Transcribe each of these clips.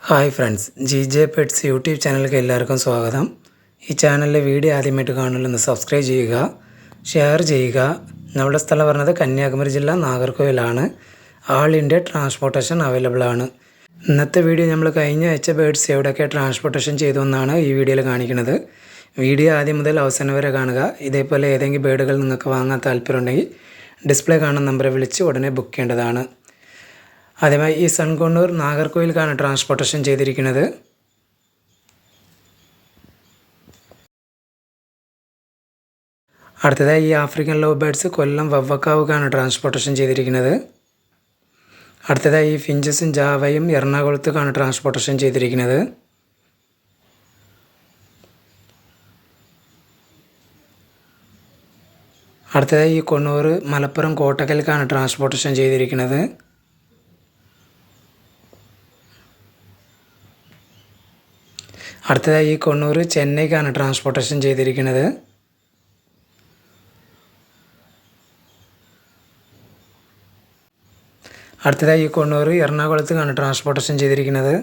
Hi friends, GJ pets YouTube ചാനലിലേക്ക് എല്ലാവർക്കും സ്വാഗതം. ഈ ചാനലിലെ വീഡിയോ ആദ്യമായിട്ട് കാണുന്നതിലൊന്ന് സബ്സ്ക്രൈബ് ചെയ്യുക, ഷെയർ ചെയ്യുക. നമ്മുടെ സ്ഥലം പറഞ്ഞത് കന്യാകുമാരി ജില്ല നാഗർകോവിലാണ്. ആൾ ഇന്ത്യ ട്രാൻസ്പോർട്ടേഷൻ അവൈലബിൾ ആണ്. ഇന്നത്തെ വീഡിയോ നമ്മൾ കഴിഞ്ഞ ആഴ്ച ബേഡ്സ് എവിടെയൊക്കെ ട്രാൻസ്പോർട്ടേഷൻ ചെയ്തു എന്നാണ് ഈ വീഡിയോയിൽ കാണിക്കുന്നത്. വീഡിയോ ആദ്യം മുതൽ അവസാനം വരെ കാണുക. ഇതേപോലെ ഏതെങ്കിലും ബേഡുകൾ നിങ്ങൾക്ക് വാങ്ങാൻ താല്പര്യമുണ്ടെങ്കിൽ ഡിസ്പ്ലേ കാണുന്ന നമ്പറെ വിളിച്ച് ഉടനെ ബുക്ക് ചെയ്യേണ്ടതാണ്. ആദ്യമായി ഈ സൺകൊണ്ണൂർ നാഗർകോവിലേക്കാണ് ട്രാൻസ്പോർട്ടേഷൻ ചെയ്തിരിക്കുന്നത്. അടുത്തതായി ഈ ആഫ്രിക്കൻ ലവ് ബേഡ്സ് കൊല്ലം വവ്വക്കാവുക്കാണ് ട്രാൻസ്പോർട്ടേഷൻ ചെയ്തിരിക്കുന്നത്. അടുത്തതായി ഈ ഫിഞ്ചസും ജാവയും എറണാകുളത്തേക്കാണ് ട്രാൻസ്പോർട്ടേഷൻ ചെയ്തിരിക്കുന്നത്. അടുത്തതായി ഈ കൊണ്ണൂർ മലപ്പുറം കോട്ടക്കലിലേക്കാണ് ട്രാൻസ്പോർട്ടേഷൻ ചെയ്തിരിക്കുന്നത്. അടുത്തതായി ഈ കൊണ്ണൂർ ചെന്നൈക്കാണ് ട്രാൻസ്പോർട്ടേഷൻ ചെയ്തിരിക്കുന്നത്. അടുത്തതായി ഈ കൊണ്ണൂർ എറണാകുളത്തേക്കാണ് ട്രാൻസ്പോർട്ടേഷൻ ചെയ്തിരിക്കുന്നത്.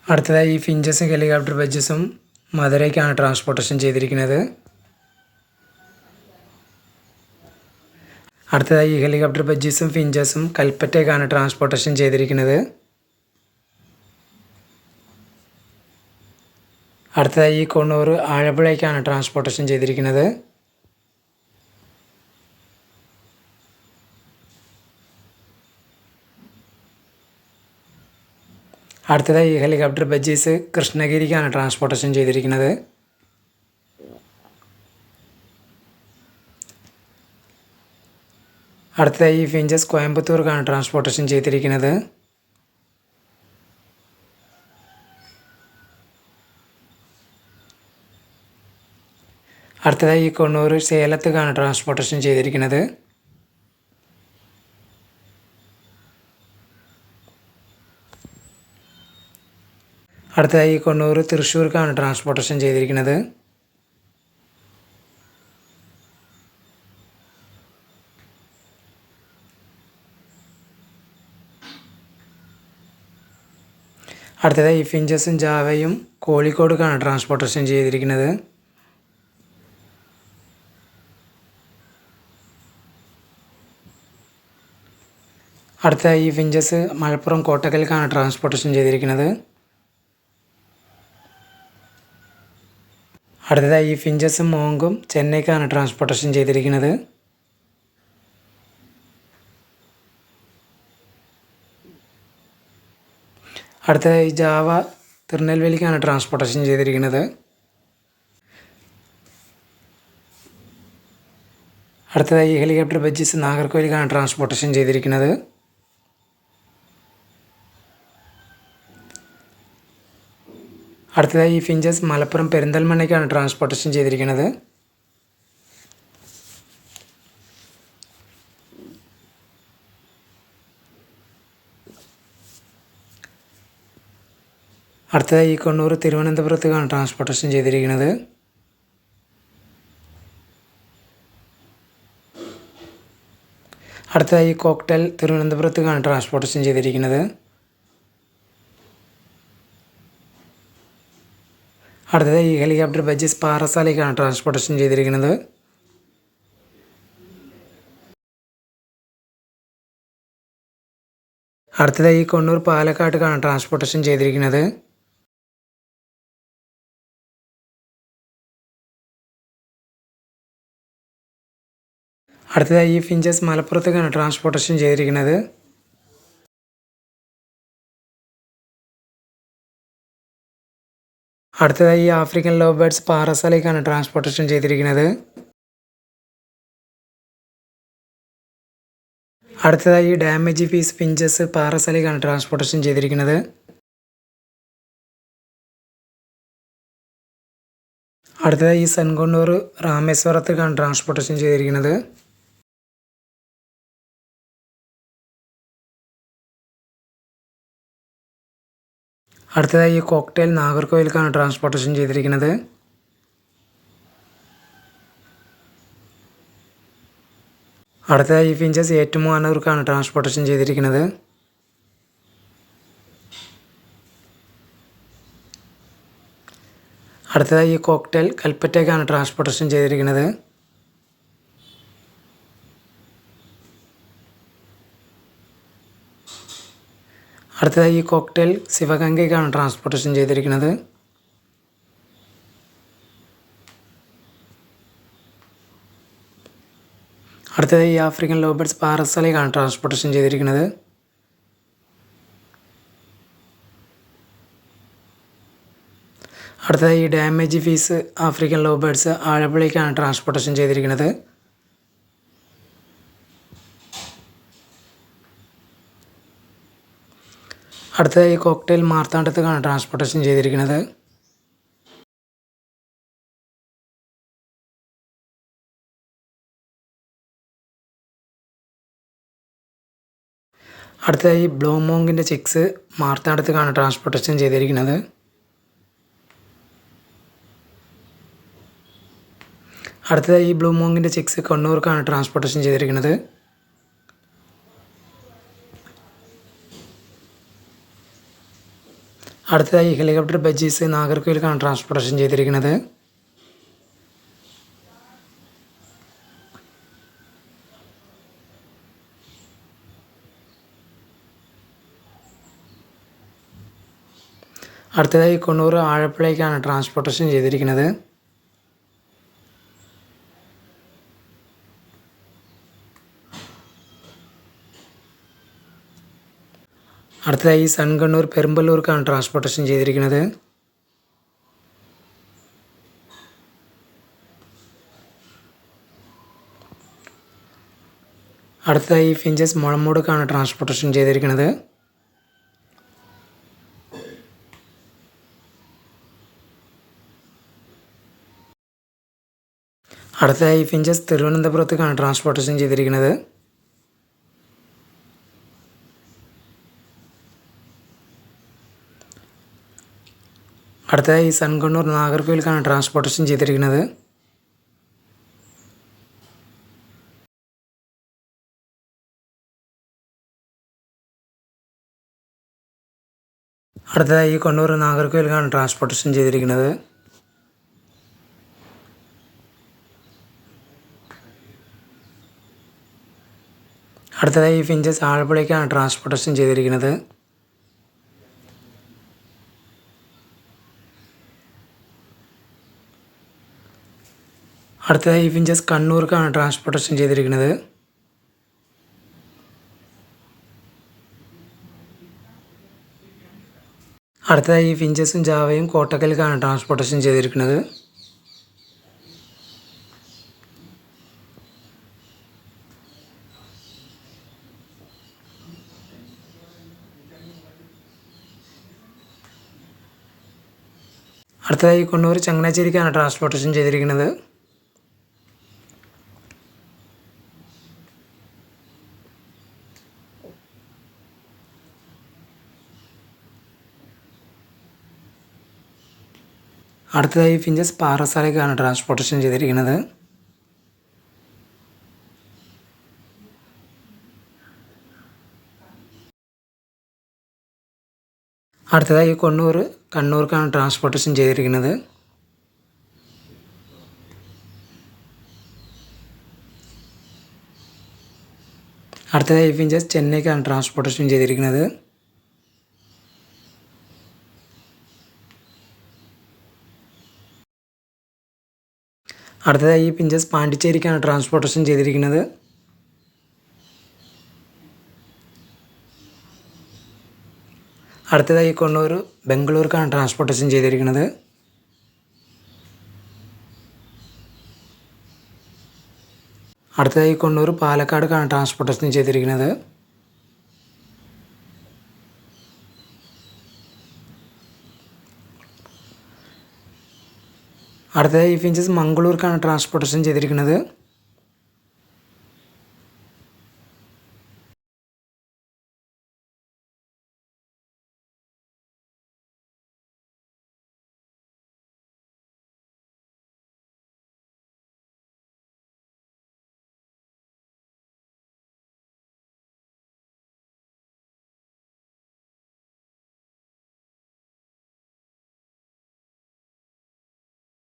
അടുത്തതായി ഈ ഫിഞ്ചസും ഹെലികോപ്റ്റർ ബഡ്ജസും മധുരയ്ക്കാണ് ട്രാൻസ്പോർട്ടേഷൻ ചെയ്തിരിക്കുന്നത്. അടുത്തതായി ഈ ഹെലികോപ്റ്റർ ബഡ്ജസും ഫിഞ്ചസും കൽപ്പറ്റയ്ക്കാണ് ട്രാൻസ്പോർട്ടേഷൻ ചെയ്തിരിക്കുന്നത്. അടുത്തതായി ഈ കൊണ്ണൂർ ആലപ്പുഴയ്ക്കാണ് ട്രാൻസ്പോർട്ടേഷൻ ചെയ്തിരിക്കുന്നത്. അടുത്തതായി ഈ ഹെലികോപ്റ്റർ ബഡ്ജസ് കൃഷ്ണഗിരിക്കാണ് ട്രാൻസ്പോർട്ടേഷൻ ചെയ്തിരിക്കുന്നത്. അടുത്തതായി ഈ ഫിഞ്ചസ് കോയമ്പത്തൂർക്കാണ് ട്രാൻസ്പോർട്ടേഷൻ ചെയ്തിരിക്കുന്നത്. അടുത്തതായി ഈ കൊണ്ണൂർ സേലത്തേക്കാണ് ട്രാൻസ്പോർട്ടേഷൻ ചെയ്തിരിക്കുന്നത്. അടുത്തതായി ഈ കൊണ്ണൂർ തൃശ്ശൂർക്കാണ് ട്രാൻസ്പോർട്ടേഷൻ ചെയ്തിരിക്കുന്നത്. അടുത്തതായി ഈ ഫിഞ്ചസും ജാവയും കോഴിക്കോടേക്കാണ് ട്രാൻസ്പോർട്ടേഷൻ ചെയ്തിരിക്കുന്നത്. അടുത്തതായി ഈ ഫിഞ്ചസ് മലപ്പുറം കോട്ടക്കലിലേക്കാണ് ട്രാൻസ്പോർട്ടേഷൻ ചെയ്തിരിക്കുന്നത്. അടുത്തതായി ഈ ഫിഞ്ചസും മോങ്കും ചെന്നൈക്കാണ് ട്രാൻസ്പോർട്ടേഷൻ ചെയ്തിരിക്കുന്നത്. അടുത്തതായി ജാവ തിരുനെൽവേലിക്കാണ് ട്രാൻസ്പോർട്ടേഷൻ ചെയ്തിരിക്കുന്നത്. അടുത്തതായി ഹെലികോപ്റ്റർ ബഡ്ജസ് നാഗർകോവിലേക്കാണ് ട്രാൻസ്പോർട്ടേഷൻ ചെയ്തിരിക്കുന്നത്. അടുത്തതായി ഈ ഫിഞ്ചസ് മലപ്പുറം പെരിന്തൽമണ്ണയ്ക്കാണ് ട്രാൻസ്പോർട്ടേഷൻ ചെയ്തിരിക്കുന്നത്. അടുത്തതായി ഈ കൊണ്ണൂർ തിരുവനന്തപുരത്തേക്കാണ് ട്രാൻസ്പോർട്ടേഷൻ ചെയ്തിരിക്കുന്നത്. അടുത്തതായി ഈ കോക്ടെയിൽ തിരുവനന്തപുരത്തേക്കാണ് ട്രാൻസ്പോർട്ടേഷൻ ചെയ്തിരിക്കുന്നത്. അടുത്തതായി ഈ ഹെലികോപ്റ്റർ ബഡ്ജസ് പാറശാലയ്ക്കാണ് ട്രാൻസ്പോർട്ടേഷൻ ചെയ്തിരിക്കുന്നത്. അടുത്തതായി ഈ കൊണ്ണൂർ പാലക്കാട്ടേക്കാണ് ട്രാൻസ്പോർട്ടേഷൻ ചെയ്തിരിക്കുന്നത്. അടുത്തതായി ഈ ഫിഞ്ചസ് മലപ്പുറത്തേക്കാണ് ട്രാൻസ്പോർട്ടേഷൻ ചെയ്തിരിക്കുന്നത്. അടുത്തതായി ഈ ആഫ്രിക്കൻ ലവ് ബേഡ്സ് പാറശാലയ്ക്കാണ് ട്രാൻസ്പോർട്ടേഷൻ ചെയ്തിരിക്കുന്നത്. അടുത്തതായി ഈ ഡാമേജ് പീസ് ഫിഞ്ചസ് പാറശാലയ്ക്കാണ് ട്രാൻസ്പോർട്ടേഷൻ ചെയ്തിരിക്കുന്നത്. അടുത്തതായി ഈ സൺകൊണ്ണൂർ രാമേശ്വരത്തേക്കാണ് ട്രാൻസ്പോർട്ടേഷൻ ചെയ്തിരിക്കുന്നത്. അടുത്തതായി ഈ കോക്ടെയിൽ നാഗർകോവിലേക്കാണ് ട്രാൻസ്പോർട്ടേഷൻ ചെയ്തിരിക്കുന്നത്. അടുത്തതായി ഫിഞ്ചസ് ഏറ്റുമാനൂർക്കാണ് ട്രാൻസ്പോർട്ടേഷൻ ചെയ്തിരിക്കുന്നത്. അടുത്തതായി കോക്ടെയിൽ കൽപ്പറ്റയ്ക്കാണ് ട്രാൻസ്പോർട്ടേഷൻ ചെയ്തിരിക്കുന്നത്. അടുത്തതായി കോക്ടെയിൽ ശിവഗംഗയ്ക്കാണ് ട്രാൻസ്പോർട്ടേഷൻ ചെയ്തിരിക്കുന്നത്. അടുത്തതായി ആഫ്രിക്കൻ ലോബേർഡ്സ് പാറസലേക്കാണ് ട്രാൻസ്പോർട്ടേഷൻ ചെയ്തിരിക്കുന്നത്. അടുത്തതായി damage fees African lovebirds ആലപ്പുഴയ്ക്കാണ് transportation ചെയ്തിരിക്കുന്നത്. അടുത്തതായി കോക്ടെയിൽ മാർത്താണ്ഡത്തേക്കാണ് ട്രാൻസ്പോർട്ടേഷൻ ചെയ്തിരിക്കുന്നത്. അടുത്തതായി ബ്ലൂമോങ്ങിൻ്റെ ചിക്സ് മാർത്താണ്ഡത്തേക്കാണ് ട്രാൻസ്പോർട്ടേഷൻ ചെയ്തിരിക്കുന്നത്. അടുത്തതായി ബ്ലൂമോങ്ങിൻ്റെ ചിക്സ് കണ്ണൂർക്കാണ് ട്രാൻസ്പോർട്ടേഷൻ ചെയ്തിരിക്കുന്നത്. അടുത്തതായി ഹെലികോപ്റ്റർ ബജീസ് നാഗർകോയിലേക്കാണ് ട്രാൻസ്പോർട്ടേഷൻ ചെയ്തിരിക്കുന്നത്. അടുത്തതായി കൊണ്ണൂർ ആലപ്പുഴയ്ക്കാണ് ട്രാൻസ്പോർട്ടേഷൻ ചെയ്തിരിക്കുന്നത്. അടുത്തതായി സൺകണ്ണൂർ പെരുമ്പല്ലൂർക്കാണ് ട്രാൻസ്പോർട്ടേഷൻ ചെയ്തിരിക്കുന്നത്. അടുത്തതായി ഫിഞ്ചസ് മുളമൂടുക്കാണ് ട്രാൻസ്പോർട്ടേഷൻ ചെയ്തിരിക്കുന്നത്. അടുത്തതായി ഫിഞ്ചസ് തിരുവനന്തപുരത്തേക്കാണ് ട്രാൻസ്പോർട്ടേഷൻ ചെയ്തിരിക്കുന്നത്. അടുത്തതായി സൺകണ്ണൂർ നാഗർകോയിലേക്കാണ് ട്രാൻസ്പോർട്ടേഷൻ ചെയ്തിരിക്കുന്നത്. അടുത്തതായി കൊണ്ണൂർ നാഗർകോയിലേക്കാണ് ട്രാൻസ്പോർട്ടേഷൻ ചെയ്തിരിക്കുന്നത്. അടുത്തതായി ഫിഞ്ചസ് ആലപ്പുഴയ്ക്കാണ് ട്രാൻസ്പോർട്ടേഷൻ ചെയ്തിരിക്കുന്നത്. അടുത്തതായി ഫിഞ്ചസ് കണ്ണൂർക്കാണ് ട്രാൻസ്പോർട്ടേഷൻ ചെയ്തിരിക്കുന്നത്. അടുത്തതായി ഫിഞ്ചസും ജാവയും കോട്ടക്കലിലേക്കാണ് ട്രാൻസ്പോർട്ടേഷൻ ചെയ്തിരിക്കുന്നത്. അടുത്തതായി കൊണ്ണൂർ ചങ്ങനാശ്ശേരിക്കാണ് ട്രാൻസ്പോർട്ടേഷൻ ചെയ്തിരിക്കുന്നത്. അടുത്തതായി ഫിഞ്ചസ് പാറശാലയ്ക്കാണ് ട്രാൻസ്പോർട്ടേഷൻ ചെയ്തിരിക്കുന്നത്. അടുത്തതായി കൊണ്ണൂർ കണ്ണൂർക്കാണ് ട്രാൻസ്പോർട്ടേഷൻ ചെയ്തിരിക്കുന്നത്. അടുത്തതായി ഫിഞ്ചസ് ചെന്നൈക്കാണ് ട്രാൻസ്പോർട്ടേഷൻ ചെയ്തിരിക്കുന്നത്. അടുത്തതായി ഫിഞ്ചസ് പാണ്ടിച്ചേരിക്കാണ് ട്രാൻസ്പോർട്ടേഷൻ ചെയ്തിരിക്കുന്നത്. അടുത്തതായി കൊണ്ണൂർ ബംഗളൂർക്കാണ് ട്രാൻസ്പോർട്ടേഷൻ ചെയ്തിരിക്കുന്നത്. അടുത്തതായി കൊണ്ണൂർ പാലക്കാടുക്കാണ് ട്രാൻസ്പോർട്ടേഷൻ ചെയ്തിരിക്കുന്നത്. അടുത്തതായി ഫിഞ്ചസ് മംഗളൂർക്കാണ് ട്രാൻസ്പോർട്ടേഷൻ ചെയ്തിരിക്കുന്നത്.